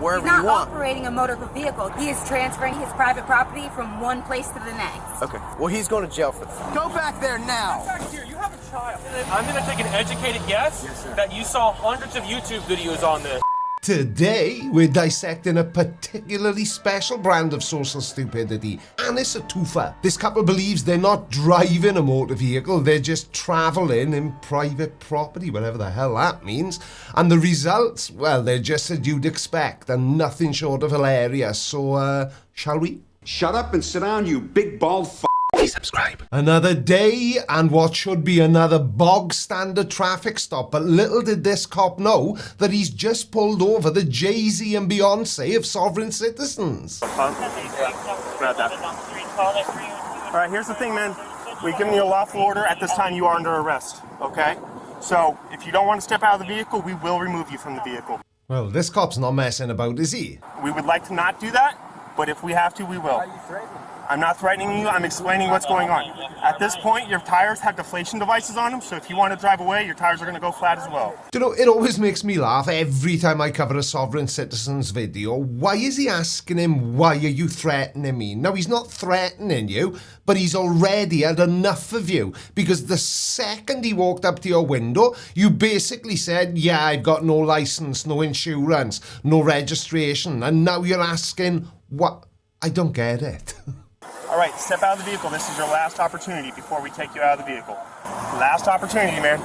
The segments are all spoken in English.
wherever you want. He's not operating a motor vehicle. He is transferring his private property from one place to the next. Okay. Well, he's going to jail for that. Go back there now. Here, you have a child. I'm going to take an educated guess that you saw hundreds of YouTube videos on this. Today, we're dissecting a particularly special brand of social stupidity, and it's a twofer. This couple believes they're not driving a motor vehicle, they're just travelling in private property, whatever the hell that means. And the results, well, they're just as you'd expect, and nothing short of hilarious. So, shall we? Shut up and sit down, you big bald f***. Please subscribe. Another day and what should be another bog standard traffic stop, but little did this cop know that he's just pulled over the Jay-Z and Beyonce of sovereign citizens. Grab that. All right, here's the thing, man. We've given you a lawful order. At this time, you are under arrest, okay? So if you don't want to step out of the vehicle, we will remove you from the vehicle. Well, this cop's not messing about, is he? We would like to not do that, but if we have to, we will. I'm not threatening you, I'm explaining what's going on. At this point, your tires have deflation devices on them, so if you want to drive away, your tires are going to go flat as well. You know, it always makes me laugh every time I cover a sovereign citizen's video. Why is he asking him, why are you threatening me? Now, he's not threatening you, but he's already had enough of you, because the second he walked up to your window, you basically said, yeah, I've got no license, no insurance, no registration, and now you're asking, what? I don't get it. All right, step out of the vehicle. This is your last opportunity before we take you out of the vehicle. Last opportunity, man.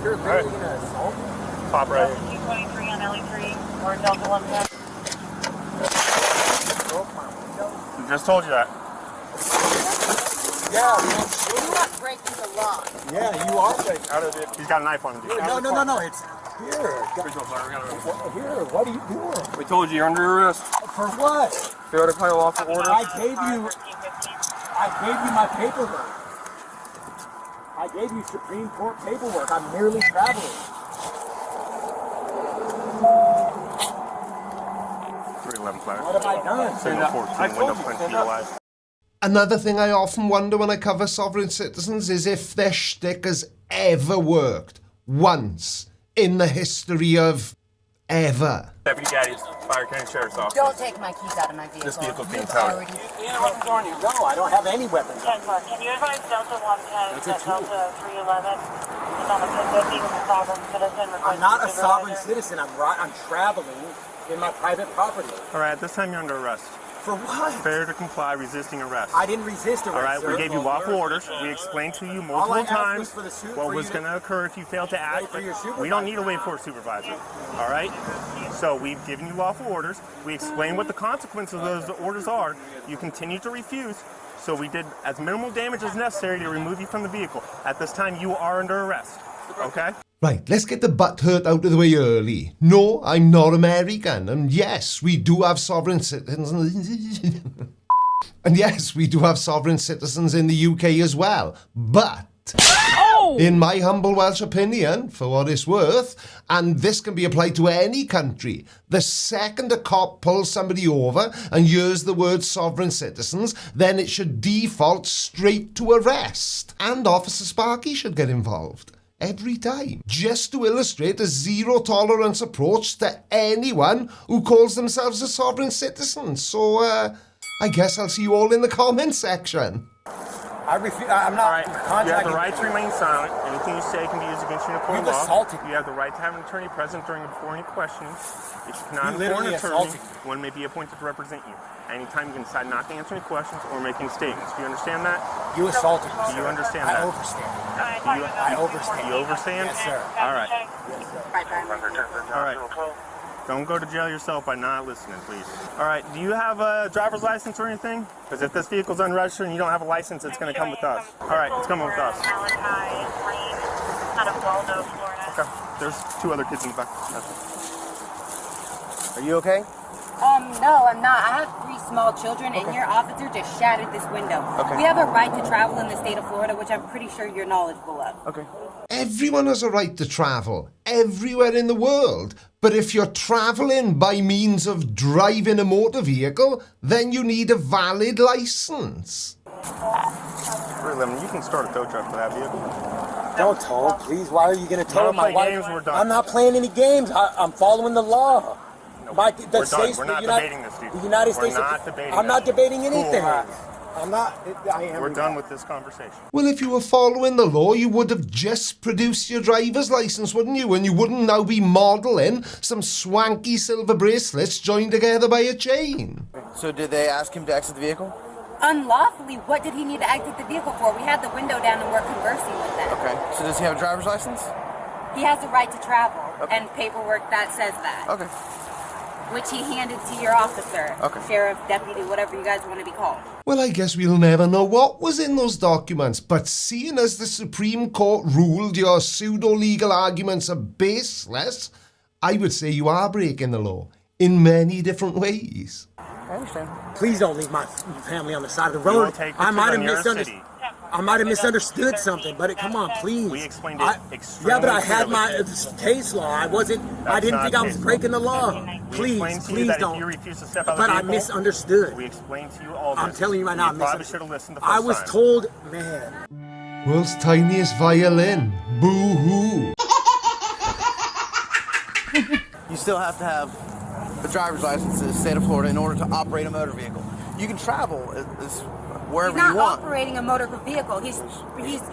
You're literally going to assault me? Pop right here. 223 on LE3 or Delta 110. I just told you that. Yeah, man. You're not breaking the law. Yeah, you are breaking. Out of it. He's got a knife on him. Dude. No, it's here. Here, what are you doing? We told you you're under arrest. For what? Failure to play a lawful order. I gave you my paperwork. I gave you Supreme Court paperwork. I'm merely traveling. 311 flat. What have I done? Signal 14, window print penalized. Another thing I often wonder when I cover sovereign citizens is if their shtick has ever worked. Once. In the history of ever. Deputy Gaddy's Fire County Sheriff's Office. Don't take my keys out of my vehicle. This vehicle's being You've towed. already- No, I don't have any weapons. 10-4. Can you advise Delta 110 that Delta 311 is on the 50 with a sovereign citizen? I'm not a sovereign citizen. I'm traveling in my private property. All right, at this time you're under arrest. For what? Failure to comply, resisting arrest. I didn't resist arrest. All right, sir. we gave you lawful orders. We explained to you multiple times what was going to occur if you failed to act. for your supervisor. We don't need a wait for a supervisor. All right? So we've given you lawful orders. We explained what the consequences of those orders are. You continue to refuse. So we did as minimal damage as necessary to remove you from the vehicle. At this time, you are under arrest. Okay? Right, let's get the butt hurt out of the way early. No, I'm not American. And yes, we do have sovereign citizens. And yes, we do have sovereign citizens in the UK as well. But, in my humble Welsh opinion, for what it's worth, and this can be applied to any country, the second a cop pulls somebody over and hears the word sovereign citizens, then it should default straight to arrest. And Officer Sparky should get involved. Every time. Just to illustrate a zero-tolerance approach to anyone who calls themselves a sovereign citizen. So, I guess I'll see you all in the comments section. I'm not All right. You have contacting. the right to remain silent. Anything you say can be used against you in a court of You've law. assaulted me. You have the right to have an attorney present during and before any questioning. If you cannot You afford an literally attorney, assaulted me. one may be appointed to represent you. Anytime you can decide not to answer any questions or make any statements. Do you understand that? You assaulted me. Do you understand I that? overstand. I overstand. You overstand? Yes, sir. All right. Bye-bye. All right. Don't go to jail yourself by not listening, please. All right. Do you have a driver's license or anything? Because if this vehicle's unregistered and you don't have a license, it's going to come with us. All right. It's coming with us. Out of Waldo, Florida. Okay. There's 2 other kids in the back. Are you okay? No, I'm not. I have 3 small children, and your officer just shattered this window. Okay. We have a right to travel in the state of Florida, which I'm pretty sure you're knowledgeable of. Okay. Everyone has a right to travel, everywhere in the world. But if you're traveling by means of driving a motor vehicle, then you need a valid license. 311, you can start a tow truck for that vehicle. Don't tow, please. Why are you going to tow Don't my play wife? games, we're done. I'm not playing any games. I'm following the law. We're done. We're not debating this, dude. The United States. We're not debating I'm not this. debating anything. Cool. I'm not. I am. We're done with this conversation. Well, if you were following the law, you would have just produced your driver's license, wouldn't you? And you wouldn't now be modelling some swanky silver bracelets joined together by a chain. So did they ask him to exit the vehicle? Unlawfully, what did he need to exit the vehicle for? We had the window down and we're conversing with them. Okay. So does he have a driver's license? He has the right to travel Okay. and paperwork that says that. Okay. Which he handed to your officer, Okay. sheriff, deputy, whatever you guys want to be called. Well, I guess we'll never know what was in those documents, but seeing as the Supreme Court ruled your pseudo-legal arguments are baseless, I would say you are breaking the law in many different ways. I understand. Please don't leave my family on the side of the We will road. take the I to might the have nearest misunderstood. city. I might have misunderstood something, but come on, please. We explained it extremely Yeah, but I had clearly. my case law. I wasn't. I That's didn't not think I was case law. breaking the law. We Please, explained to you please that don't. if you refuse to step out of But the I vehicle, misunderstood. we explained to you all this. I'm telling you right now, You probably should have listened the first I was time. told, man. World's tiniest violin. Boo-hoo. You still have to have a driver's license in the state of Florida in order to operate a motor vehicle. You can travel wherever He's not you want. operating a motor vehicle. He's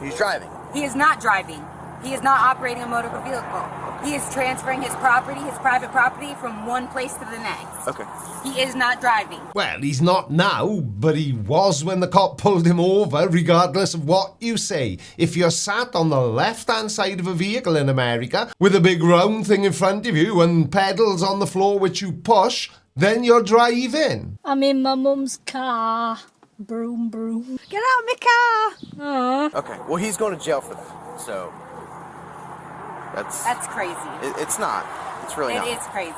He's driving. He is not driving. He is not operating a motor vehicle. He is transferring his property, his private property, from one place to the next. Okay. He is not driving. Well, he's not now, but he was when the cop pulled him over, regardless of what you say. If you're sat on the left-hand side of a vehicle in America, with a big round thing in front of you and pedals on the floor which you push, then you're driving. I'm in my mum's car. Broom, broom. Get out of my car. Aw. Okay. Well, he's going to jail for that. So That's crazy. it's not. It's really not. It is crazy.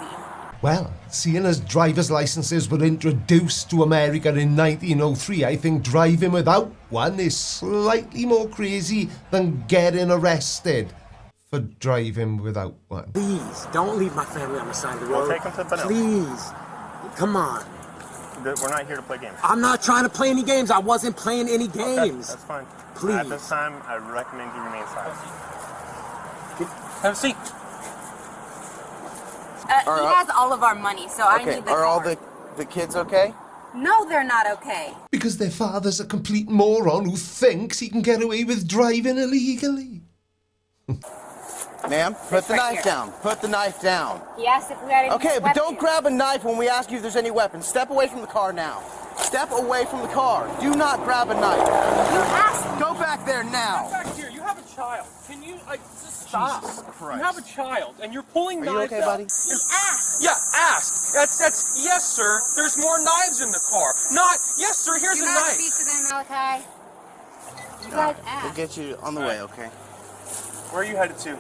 Well, seeing as driver's licenses were introduced to America in 1903, I think driving without one is slightly more crazy than getting arrested for driving without one. Please, don't leave my family on the side of the road. We'll take them to Bonilla. Please. Come on. We're not here to play games. I'm not trying to play any games. I wasn't playing any Okay, games. that's fine. Please. At this time, I recommend you remain silent. Have a seat. He has all of our money, so I Okay. need the Are all card. the kids okay? No, they're not okay. Because their father's a complete moron who thinks he can get away with driving illegally. Ma'am, put the right knife here. down. Put the knife down. He asked if we had any Okay, but don't weapons. grab a knife when we ask you if there's any weapons. Step away from the car now. Step away from the car. Do not grab a knife. You asked. Go back there now. Back here, you have a child. Can you, just stop? Jesus Christ. You have a child, and you're pulling Are you knives okay, out. buddy? You asked. Yeah, ask. That's yes, sir. There's more knives in the car. Not yes, sir. Here's You a have to knife. speak to them, Malachi. You guys We'll asked. get you on the way, okay? Where are you headed to?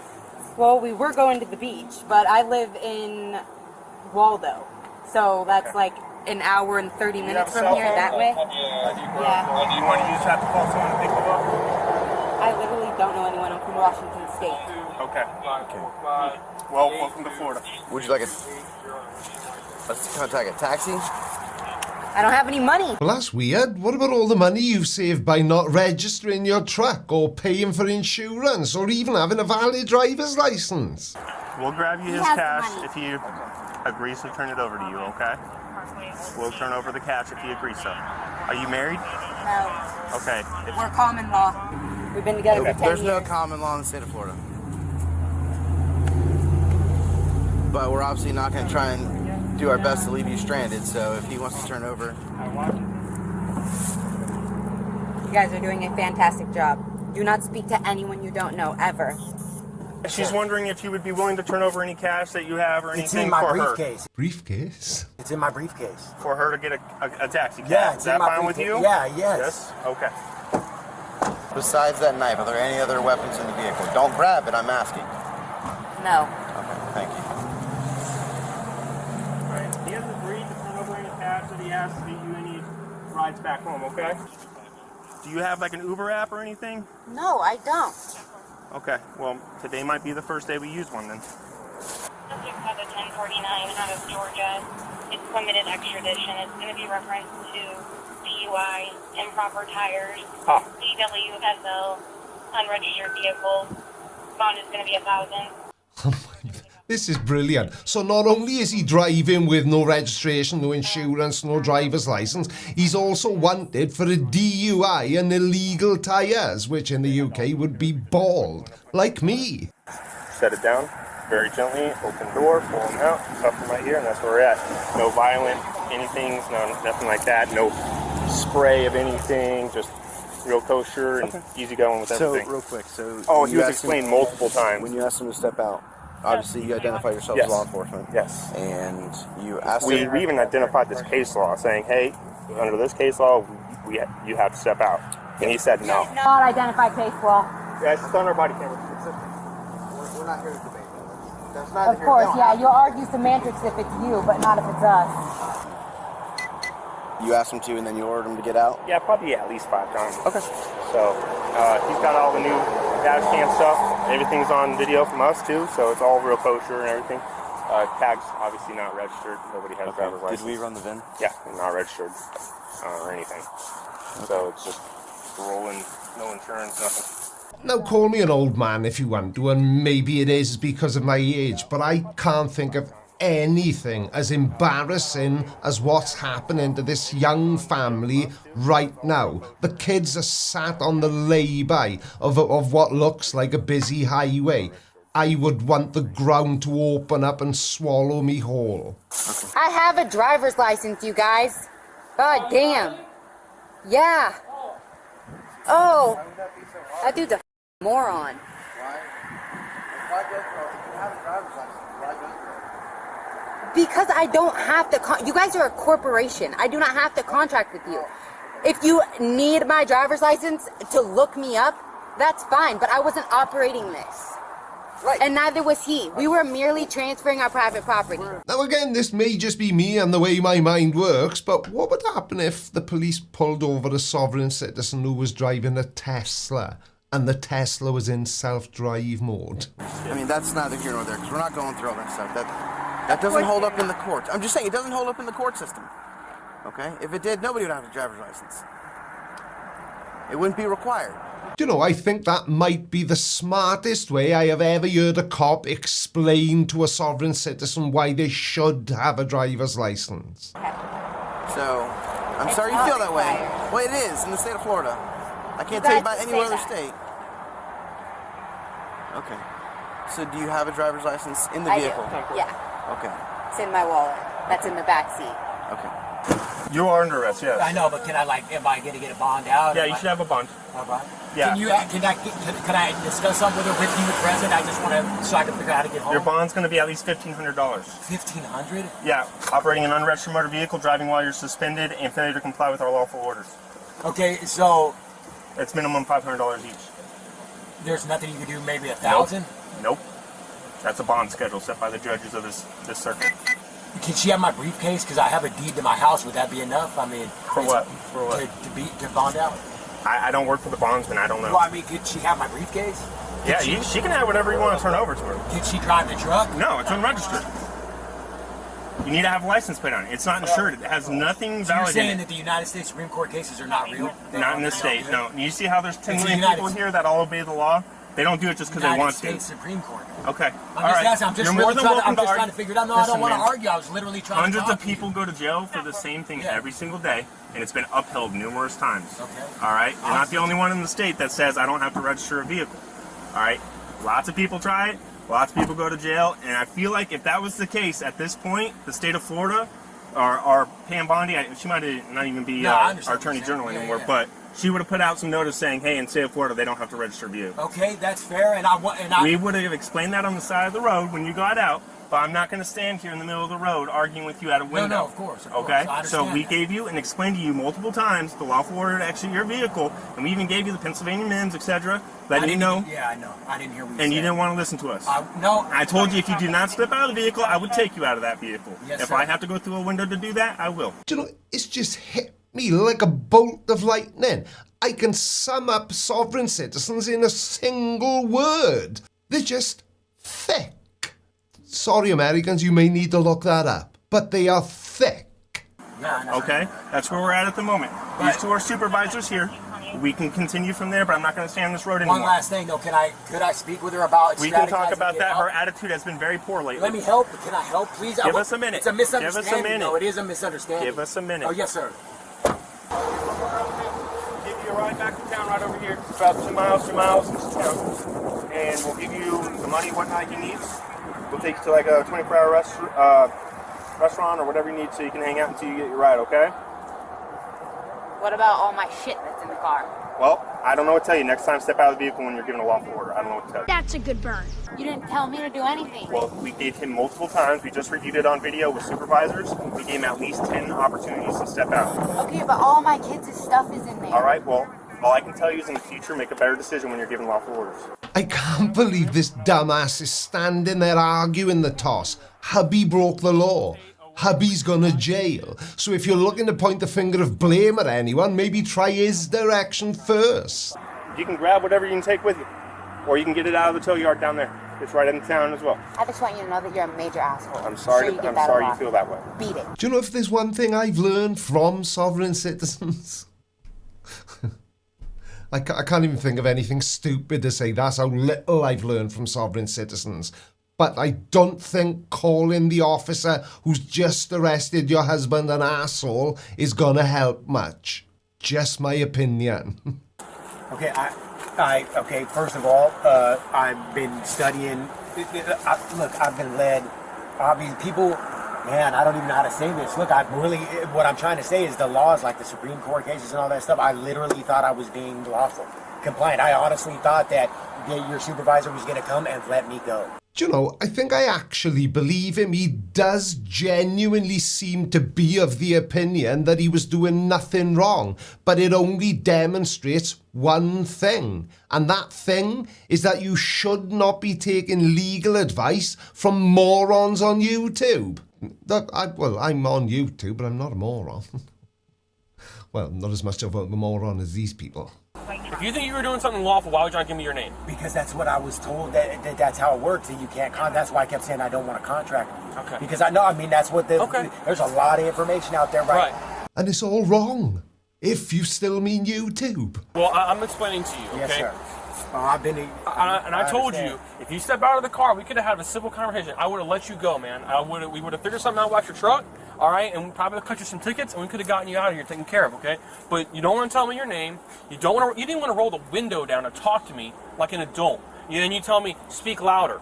Well, we were going to the beach, but I live in Waldo, so that's like an hour and 30 have minutes a from cell here phone? that way. Yeah. Do you want to use that to call someone to pick you up? I literally don't know anyone. I'm from Washington State. Okay. Well, welcome to Florida. Would you like let's contact a taxi? I don't have any money. Well, that's weird. What about all the money you've saved by not registering your truck or paying for insurance or even having a valid driver's license? We'll grab you He his has the cash money. if he agrees to turn it over to you, okay? We'll turn over the cash if he agrees so. Are you married? No, Okay. we're common law. We've been together for 10 There's years. no common law in the state of Florida. But we're obviously not going to try and do our best to leave you stranded, so if he wants to turn over... You guys are doing a fantastic job. Do not speak to anyone you don't know, ever. She's wondering if you would be willing to turn over any cash that you have or anything It's in my for her. briefcase. Briefcase? It's in my briefcase. For her to get a taxi cab. Yeah, Is it's that in my fine with briefcase. you? Yeah, yes. Yes? Okay. Besides that knife, are there any other weapons in the vehicle? Don't grab it, I'm asking. No. Okay, thank you. He has agreed to turn over any cash that he asks that you any rides back home, okay? Do you have like an Uber app or anything? No, I don't. Okay, well, today might be the first day we use one then. Subject has a 1049 out of Georgia. It's limited extradition. It's going to be referenced to DUI, improper tires, DWFL, unregistered vehicle. Bond is going to be $1,000. This is brilliant. So not only is he driving with no registration, no insurance, no driver's license, he's also wanted for a DUI and illegal tyres, which in the UK would be bald, like me. Set it down very gently, open door, pull him out, cuff him right here, and that's where we're at. No violent anything, nothing like that. No spray of anything, just real kosher and easy going with everything. So, real quick, he was explained multiple times. When you asked him to step out, obviously you identify yourself as law enforcement. Yes. And you asked we him... We even identified this case law, saying, hey, under this case law, you have to step out. And he said no. Not identified case law. Yeah, it's on our body camera. We're not here to debate that. That's not Of course, yeah, you'll argue semantics if it's you, but not if it's us. You asked him to, and then you ordered him to get out? Yeah, probably at least 5 times. Okay. So he's got all the new dash cam stuff. Everything's on video from us too, so it's all real kosher and everything. Tags obviously not registered. Nobody has a driver's license. Did we run the VIN? Yeah, not registered or anything. Okay. So it's just rolling, no insurance, nothing. Now, call me an old man if you want to, and maybe it is because of my age, but I can't think of anything as embarrassing as what's happening to this young family right now. The kids are sat on the lay-by of what looks like a busy highway. I would want the ground to open up and swallow me whole. Okay. I have a driver's license, you guys. God damn. Yeah. Oh, that dude's a moron. Because I don't have to, you guys are a corporation. I do not have to contract with you. If you need my driver's license to look me up, that's fine, but I wasn't operating this. Right. And neither was he. We were merely transferring our private property. Now again, this may just be me and the way my mind works, but what would happen if the police pulled over a sovereign citizen who was driving a Tesla and the Tesla was in self-drive mode? I mean, that's neither here nor there, because we're not going through all that stuff. That doesn't hold up in the court. I'm just saying, it doesn't hold up in the court system. Okay? If it did, nobody would have a driver's license. It wouldn't be required. You know, I think that might be the smartest way I have ever heard a cop explain to a sovereign citizen why they should have a driver's license. So, I'm sorry you feel that way. Well, it is in the state of Florida. I can't tell you about any other state. Okay. So, do you have a driver's license in the vehicle? I do. Yeah. Okay. It's in my wallet. That's in the back seat. Okay. You are under arrest, yes. I know, but can I, am I going to get a bond out? Yeah, you should have a bond. A bond? Yeah. Can I discuss something with her with you present? I just want to, so I can figure out how to get home. Your bond's going to be at least $1,500. $1,500? Yeah, operating an unregistered motor vehicle, driving while you're suspended, and failure to comply with our lawful orders. Okay, so... It's minimum $500 each. There's nothing you can do, maybe $1,000? Nope. That's a bond schedule set by the judges of this circuit. Can she have my briefcase? Because I have a deed to my house. Would that be enough? I mean... For what? For what? To bond out? I don't work for the bondsman. I don't know. Well, I mean, could she have my briefcase? Yeah, she can have whatever you want to turn over to her. Did she drive the truck? No, it's unregistered. You need to have a license plate on it. It's not insured. It has nothing valid You're saying in it. that the United States Supreme Court cases are not real? Not in this state, no. You see how there's 10 million people here that all obey the law? They don't do it just because they want to. United States Supreme Court. Okay. I'm just trying to figure it out. No, I don't want to argue. I was literally trying to Hundreds of people go to jail for the same thing every single day, and it's been upheld numerous times. Okay. All right? You're not the only one in the state that says I don't have to register a vehicle. All right? Lots of people try it. Lots of people go to jail, and I feel like if that was the case at this point, the state of Florida, or Pam Bondi, she might not even be our attorney general anymore, but she would have put out some notice saying, hey, in the state of Florida, they don't have to register a vehicle. Okay, that's fair, We would have explained that on the side of the road when you got out, but I'm not going to stand here in the middle of the road arguing with you at a window. No, of course. Okay? So we gave you and explained to you multiple times the lawful order to exit your vehicle, and we even gave you the Pennsylvania MIMS, etc., letting you know. Yeah, I know. I didn't hear what you said. And you didn't want to listen to us. No. I told you if you do not step out of the vehicle, I would take you out of that vehicle. Yes, if sir. I have to go through a window to do that, I will. Do you know, it's just hit me like a bolt of lightning. I can sum up sovereign citizens in a single word. They're just thick. Sorry, Americans, you may need to look that up, but they are thick. Yeah, okay? That's where we're at the moment. These two are supervisors here. We can continue from there, but I'm not going to stay on this road anymore. One last thing, though. Could I speak with her about? We can talk strategizing about to that. get Her help? attitude has been very poor lately. Let me help. Can I help, please? Give us a minute. It's a misunderstanding. Give us a minute. No, it is a misunderstanding. Give us a minute. Oh, yes, sir. Give you a ride back to town right over here. It's about 2 miles into town. And we'll give you the money, whatnot you need. We'll take you to like a 24-hour restaurant or whatever you need so you can hang out until you get your ride, okay? What about all my shit that's in the car? Well, I don't know what to tell you. Next time, step out of the vehicle when you're given a lawful order. I don't know what to tell you. That's a good burn. You didn't tell me to do anything. Well, we gave him multiple times. We just reviewed it on video with supervisors. We gave him at least 10 opportunities to step out. Okay, but all my kids' stuff is in there. All right, well, all I can tell you is in the future, make a better decision when you're given lawful orders. I can't believe this dumbass is standing there arguing the toss. Hubby broke the law. Hubby's gone to jail. So if you're looking to point the finger of blame at anyone, maybe try his direction first. You can grab whatever you can take with you, or you can get it out of the tow yard down there. It's right in town as well. I just want you to know that you're a major asshole. I'm sorry. Sure I'm sorry you feel that way. Beat it. Do you know if there's one thing I've learned from sovereign citizens? I can't even think of anything stupid to say. That's how little I've learned from sovereign citizens. But I don't think calling the officer who's just arrested your husband an asshole is gonna help much. Just my opinion. Okay, okay. First of all, I've been studying. Look, I've been led. Obviously, people. Man, I don't even know how to say this. Look, what I'm trying to say is the laws, like the Supreme Court cases and all that stuff, I literally thought I was being lawful, compliant. I honestly thought that your supervisor was going to come and let me go. Do you know, I think I actually believe him. He does genuinely seem to be of the opinion that he was doing nothing wrong, but it only demonstrates one thing, and that thing is that you should not be taking legal advice from morons on YouTube. I'm on YouTube, but I'm not a moron. Well, not as much of a moron as these people. If you think you were doing something lawful, why would you not give me your name? Because that's what I was told, that's how it works, that you can't that's why I kept saying I don't want to contract with you. Okay. Because that's what there's a lot of information out there, right? And it's all wrong, if you still mean YouTube. Well, I'm explaining to you, okay? Yes, sir. I've been... I told you, if you step out of the car, we could have had a civil conversation. I would have let you go, man. We would have figured something out about your truck, all right? And we probably cut you some tickets, and we could have gotten you out of here taken care of, okay? But you don't want to tell me your name. You didn't want to roll the window down and talk to me like an adult. And then you tell me, speak louder.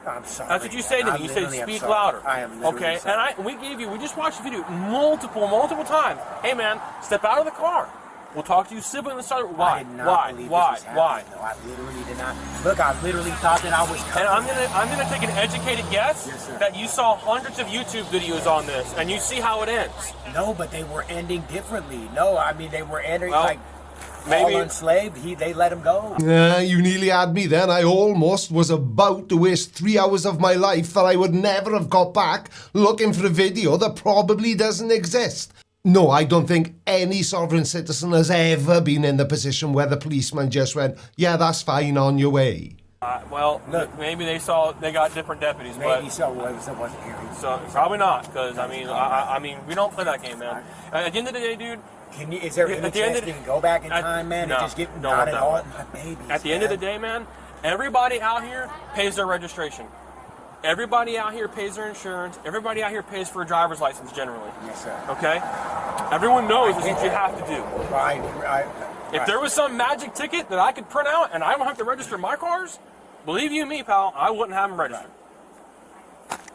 I'm sorry. That's what you say to me. You say, speak louder. I am literally okay? sorry. And we just watched the video multiple times. Hey, man, step out of the car. We'll talk to you civilly on the side. Why? I did not believe this was happening. No, I literally did not. Look, I literally thought that I was coming. And I'm gonna take an educated guess that you saw hundreds of YouTube videos on this, and you see how it ends. No, but they were ending differently. No, I mean they were ending maybe all enslaved. They let him go. You nearly had me then. I almost was about to waste 3 hours of my life that I would never have got back looking for a video that probably doesn't exist. No, I don't think any sovereign citizen has ever been in the position where the policeman just went, yeah, that's fine, on your way. Well, look, maybe they got different deputies, maybe but so. It wasn't here. So probably not, because I mean, we don't play that game, man. At the end of the day, dude. Is there any chance you can go back in time, man, and just get not at all my babies? At the end of the day, man, everybody out here pays their registration. Everybody out here pays their insurance. Everybody out here pays for a driver's license generally. Yes, sir. Okay? Everyone knows this is what you have to do. Right. If there was some magic ticket that I could print out and I don't have to register my cars, believe you me, pal, I wouldn't have them registered.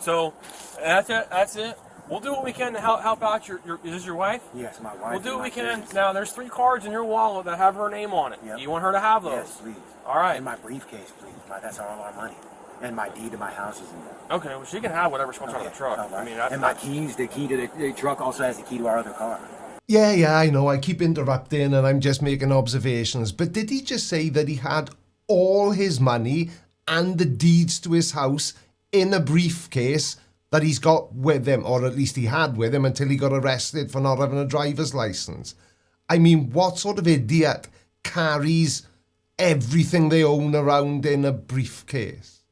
So, that's it. We'll do what we can to help out is this your wife? Yes, my wife. We'll do what we can. Now, there's 3 cards in your wallet that have her name on it. Yep. You want her to have those? Yes, please. All right. In my briefcase, please. That's all our money. And my deed to my house is in there. Okay, well, she can have whatever she wants on the truck. Right. I mean, and my keys, the key to the truck also has the key to our other car. Yeah, I know. I keep interrupting and I'm just making observations. But did he just say that he had all his money and the deeds to his house in a briefcase that he's got with him, or at least he had with him until he got arrested for not having a driver's license? I mean, what sort of idiot carries everything they own around in a briefcase?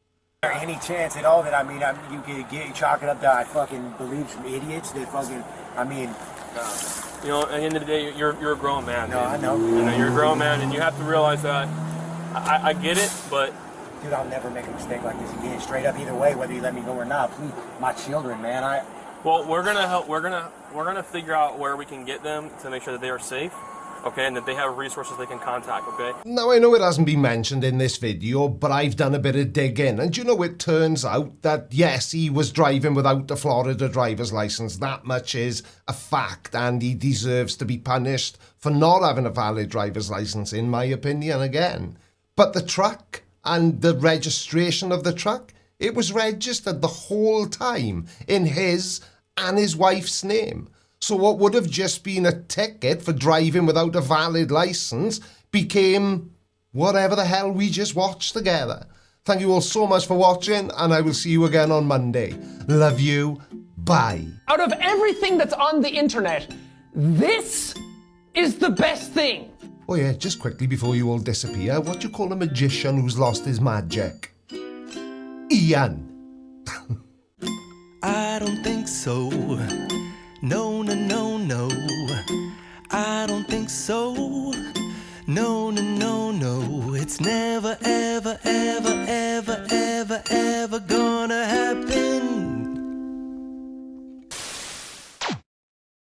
Any chance at all that, I mean, you could chalk it up that I fucking believe some idiots that fucking, I mean... You know, at the end of the day, you're a grown man. No, I know. You know, you're a grown man, and you have to realize that. I get it, but... Dude, I'll never make a mistake like this again. Straight up, either way, whether you let me go or not. Please, my children, man, Well, we're gonna help. We're gonna figure out where we can get them to make sure that they are safe, okay, and that they have resources they can contact, okay. Now, I know it hasn't been mentioned in this video, but I've done a bit of digging, and you know, it turns out that yes, he was driving without a Florida driver's license. That much is a fact, and he deserves to be punished for not having a valid driver's license, in my opinion. Again, but the truck and the registration of the truck, it was registered the whole time in his and his wife's name. So what would have just been a ticket for driving without a valid license became whatever the hell we just watched together. Thank you all so much for watching, and I will see you again on Monday. Love you. Bye. Out of everything that's on the internet, this is the best thing. Oh yeah, just quickly before you all disappear, what do you call a magician who's lost his magic? Ian. I don't think so. No, no, no, no. I don't think so. No, no, no, no. It's never, ever, ever, ever, ever, ever gonna